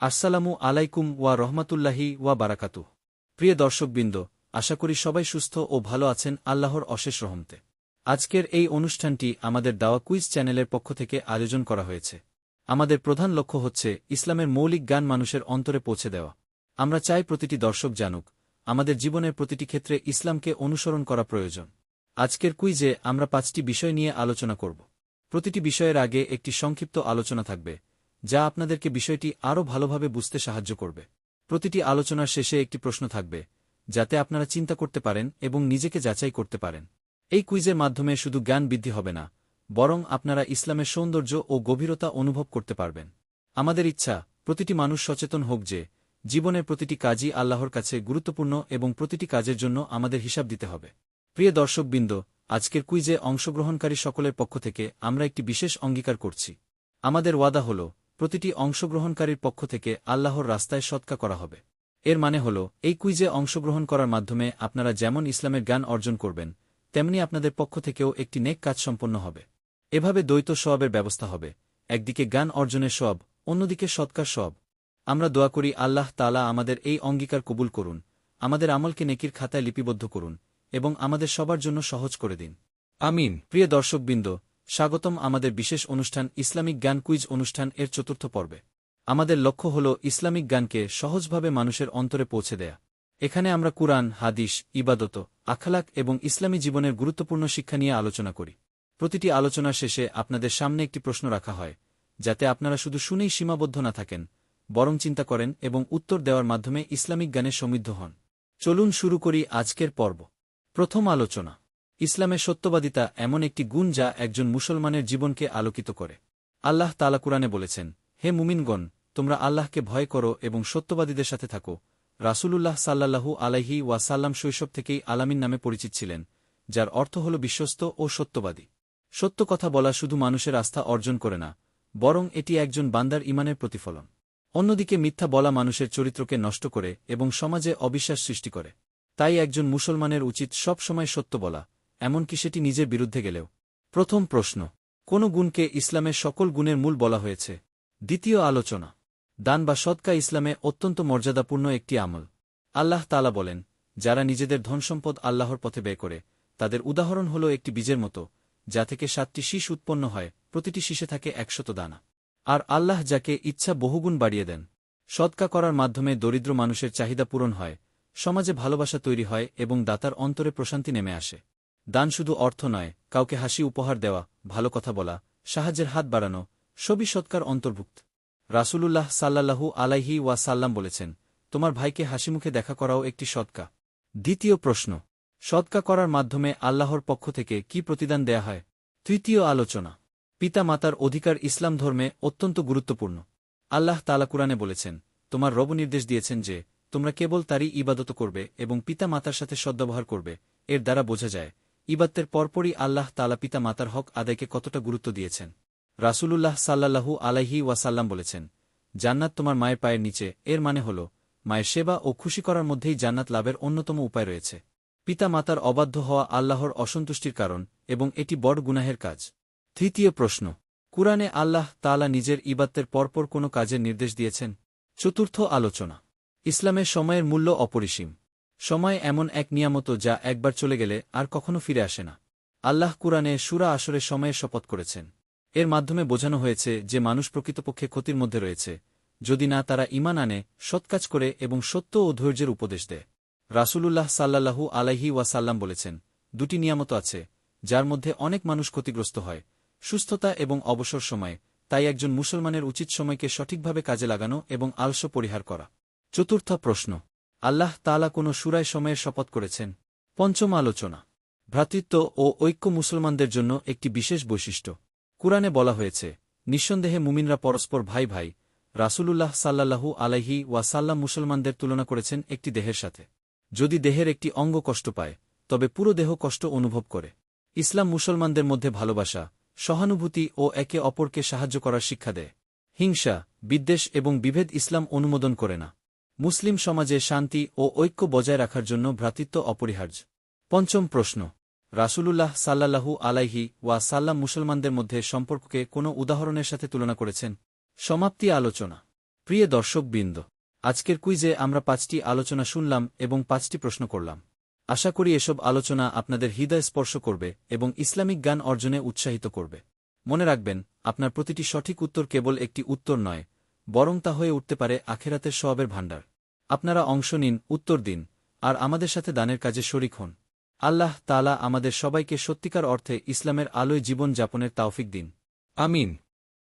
আসসালামু আলাইকুম ওয়া রহমাতুল্লাহি ওয়া বারাকাতুহ। প্রিয় দর্শকবৃন্দ, আশা করি সবাই সুস্থ ও ভালো আছেন আল্লাহর অশেষ রহমতে। আজকের এই অনুষ্ঠানটি আমাদের দাওয়া কুইজ চ্যানেলের পক্ষ থেকে আয়োজন করা হয়েছে। আমাদের প্রধান লক্ষ্য হচ্ছে ইসলামের মৌলিক জ্ঞান মানুষের অন্তরে পৌঁছে দেওয়া। আমরা চাই প্রতিটি দর্শক জানুক, আমাদের জীবনের প্রতিটি ক্ষেত্রে ইসলামকে অনুসরণ করা প্রয়োজন। আজকের কুইজে আমরা 5টি বিষয় নিয়ে আলোচনা করব। প্রতিটি বিষয়ের আগে একটি সংক্ষিপ্ত আলোচনা থাকবে, যা আপনাদেরকে বিষয়টি আরও ভালোভাবে বুঝতে সাহায্য করবে। প্রতিটি আলোচনার শেষে একটি প্রশ্ন থাকবে, যাতে আপনারা চিন্তা করতে পারেন এবং নিজেকে যাচাই করতে পারেন। এই কুইজের মাধ্যমে শুধু জ্ঞান বৃদ্ধি হবে না, বরং আপনারা ইসলামের সৌন্দর্য ও গভীরতা অনুভব করতে পারবেন। আমাদের ইচ্ছা, প্রতিটি মানুষ সচেতন হোক যে জীবনের প্রতিটি কাজই আল্লাহর কাছে গুরুত্বপূর্ণ এবং প্রতিটি কাজের জন্য আমাদের হিসাব দিতে হবে। প্রিয় দর্শকবৃন্দ, আজকের কুইজে অংশগ্রহণকারী সকলের পক্ষ থেকে আমরা একটি বিশেষ অঙ্গীকার করছি। আমাদের ওয়াদা হল, প্রতিটি অংশগ্রহণকারীর পক্ষ থেকে আল্লাহর রাস্তায় সদকা করা হবে। এর মানে হল, এই কুইজে অংশগ্রহণ করার মাধ্যমে আপনারা যেমন ইসলামের জ্ঞান অর্জন করবেন, তেমনি আপনাদের পক্ষ থেকেও একটি নেক কাজ সম্পন্ন হবে। এভাবে দ্বৈত সওয়াবের ব্যবস্থা হবে, একদিকে জ্ঞান অর্জনের সওয়াব, অন্যদিকে সদকার সওয়াব। আমরা দোয়া করি আল্লাহ তাআলা আমাদের এই অঙ্গীকার কবুল করুন, আমাদের আমলকে নেকির খাতায় লিপিবদ্ধ করুন এবং আমাদের সবার জন্য সহজ করে দিন। আমিন। প্রিয় দর্শকবৃন্দ, স্বাগতম আমাদের বিশেষ অনুষ্ঠান ইসলামিক জ্ঞান কুইজ অনুষ্ঠান এর 4র্থ পর্বে। আমাদের লক্ষ্য হল ইসলামিক জ্ঞানকে সহজভাবে মানুষের অন্তরে পৌঁছে দেয়া। এখানে আমরা কুরআন, হাদিস, ইবাদত, আখলাক এবং ইসলামী জীবনের গুরুত্বপূর্ণ শিক্ষা নিয়ে আলোচনা করি। প্রতিটি আলোচনার শেষে আপনাদের সামনে একটি প্রশ্ন রাখা হয়, যাতে আপনারা শুধু শুনেই সীমাবদ্ধ না থাকেন, বরং চিন্তা করেন এবং উত্তর দেওয়ার মাধ্যমে ইসলামিক জ্ঞানে সমৃদ্ধ হন। চলুন শুরু করি আজকের পর্ব। প্রথম আলোচনা, ইসলামের সত্যবাদিতা এমন একটি গুণ যা একজন মুসলমানের জীবনকে আলোকিত করে। আল্লাহ তাআলা কুরআনে বলেছেন, হে মুমিনগণ, তোমরা আল্লাহকে ভয় করো এবং সত্যবাদীদের সাথে থাকো। রাসূলুল্লাহ সাল্লাল্লাহু আলাইহি ওয়াসাল্লাম শৈশব থেকেই আলামিন নামে পরিচিত ছিলেন, যার অর্থ হল বিশ্বস্ত ও সত্যবাদী। সত্য কথা বলা শুধু মানুষের আস্থা অর্জন করে না, বরং এটি একজন বান্দার ঈমানের প্রতিফলন। অন্যদিকে মিথ্যা বলা মানুষের চরিত্রকে নষ্ট করে এবং সমাজে অবিশ্বাস সৃষ্টি করে। তাই একজন মুসলমানের উচিত সব সময় সত্য বলা, এমনকি সেটি নিজের বিরুদ্ধে গেলেও। প্রথম প্রশ্ন, কোন গুণকে ইসলামের সকল গুণের মূল বলা হয়েছে? দ্বিতীয় আলোচনা, দান বা সদকা ইসলামে অত্যন্ত মর্যাদাপূর্ণ একটি আমল। আল্লাহ তাআলা বলেন, যারা নিজেদের ধনসম্পদ আল্লাহর পথে ব্যয় করে, তাদের উদাহরণ হল একটি বীজের মতো, যা থেকে 7টি শীষ উৎপন্ন হয়, প্রতিটি শীষে থাকে 100 দানা। আর আল্লাহ যাকে ইচ্ছা বহুগুণ বাড়িয়ে দেন। সদকা করার মাধ্যমে দরিদ্র মানুষের চাহিদা পূরণ হয়, সমাজে ভালোবাসা তৈরি হয় এবং দাতার অন্তরে প্রশান্তি নেমে আসে। দান শুধু অর্থ নয়, কাউকে হাসি উপহার দেওয়া, ভালো কথা বলা, সাহায্যের হাত বাড়ানো, সবই সদকার অন্তর্ভুক্ত। রাসূলুল্লাহ সাল্লাল্লাহু আলাইহি ওয়াসাল্লাম বলেছেন, তোমার ভাইকে হাসিমুখে দেখা করাও একটি সদকা। দ্বিতীয় প্রশ্ন, সদকা করার মাধ্যমে আল্লাহর পক্ষ থেকে কি প্রতিদান দেয়া হয়? তৃতীয় আলোচনা, পিতা মাতার অধিকার ইসলাম ধর্মে অত্যন্ত গুরুত্বপূর্ণ। আল্লাহ তাআলা কুরআনে বলেছেন, তোমার রব নির্দেশ দিয়েছেন যে তোমরা কেবল তারই ইবাদত করবে এবং পিতা মাতার সাথে সদ্ব্যবহার করবে। এর দ্বারা বোঝা যায়, ইবাদতের পরপরই আল্লাহ তাআলা পিতা মাতার হক আদায়কে কতটা গুরুত্ব দিয়েছেন। রাসূলুল্লাহ সাল্লাল্লাহু আলাইহি ওয়াসাল্লাম বলেছেন, জান্নাত তোমার মায়ের পায়ের নিচে। এর মানে হল, মায়ের সেবা ও খুশি করার মধ্যেই জান্নাত লাভের অন্যতম উপায় রয়েছে। পিতা মাতার অবাধ্য হওয়া আল্লাহর অসন্তুষ্টির কারণ এবং এটি বড় গুনাহের কাজ। তৃতীয় প্রশ্ন, কুরআনে আল্লাহ তাআলা নিজের ইবাদতের পরপর কোনো কাজের নির্দেশ দিয়েছেন? চতুর্থ আলোচনা, ইসলামের সময়ের মূল্য অপরিসীম। সময় এমন এক নিয়ামত যা একবার চলে গেলে আর কখনো ফিরে আসে না। আল্লাহ কুরআনে সূরা আসরে সময়ের শপথ করেছেন। এর মাধ্যমে বোঝানো হয়েছে যে মানুষ প্রকৃতপক্ষে ক্ষতির মধ্যে রয়েছে, যদি না তারা ঈমান আনে, সৎকাজ করে এবং সত্য ও ধৈর্যের উপদেশ দেয়। রাসূলুল্লাহ সাল্লাল্লাহু আলাইহি ওয়াসাল্লাম বলেছেন, দুটি নিয়ামত আছে, যার মধ্যে অনেক মানুষ ক্ষতিগ্রস্ত হয়, সুস্থতা এবং অবসর সময়। তাই একজন মুসলমানের উচিত সময়কে সঠিকভাবে কাজে লাগানো এবং আলস্য পরিহার করা। চতুর্থ প্রশ্ন, আল্লাহ তাআলা কোন সূরায় সময়ের শপথ করেছেন? পঞ্চম আলোচনা, ভ্রাতৃত্ব ও ঐক্য মুসলমানদের জন্য একটি বিশেষ বৈশিষ্ট্য। কুরআনে বলা হয়েছে, নিঃসন্দেহে মুমিনরা পরস্পর ভাই ভাই। রাসূলুল্লাহ সাল্লাল্লাহু আলাইহি ওয়াসাল্লাম মুসলমানদের তুলনা করেছেন একটি দেহের সাথে। যদি দেহের একটি অঙ্গ কষ্ট পায়, তবে পুরো দেহ কষ্ট অনুভব করে। ইসলাম মুসলমানদের মধ্যে ভালোবাসা, সহানুভূতি ও একে অপরকে সাহায্য করার শিক্ষা দেয়। হিংসা, বিদ্বেষ এবং বিভেদ ইসলাম অনুমোদন করে না। মুসলিম সমাজে শান্তি ও ঐক্য বজায় রাখার জন্য ভ্রাতৃত্ব অপরিহার্য। পঞ্চম প্রশ্ন, রাসূলুল্লাহ সাল্লাল্লাহু আলাইহি ওয়াসাল্লাম মুসলমানদের মধ্যে সম্পর্ককে কোনো উদাহরণের সাথে তুলনা করেছেন? সমাপ্তি আলোচনা, প্রিয় দর্শকবৃন্দ, আজকের কুইজে আমরা 5টি আলোচনা শুনলাম এবং 5টি প্রশ্ন করলাম। আশা করি এসব আলোচনা আপনাদের হৃদয় স্পর্শ করবে এবং ইসলামিক জ্ঞান অর্জনে উৎসাহিত করবে। মনে রাখবেন, আপনার প্রতিটি সঠিক উত্তর কেবল একটি উত্তর নয়, বরং তা হয়ে উঠতে পারে আখেরাতের সওয়াবের ভাণ্ডার। আপনারা অংশ নিন, উত্তর দিন, আর আমাদের সাথে দানের কাজে শরিক হন। আল্লাহ তাআলা আমাদের সবাইকে সত্যিকার অর্থে ইসলামের আলোয় জীবন যাপনের তাওফিক দিন। আমিন।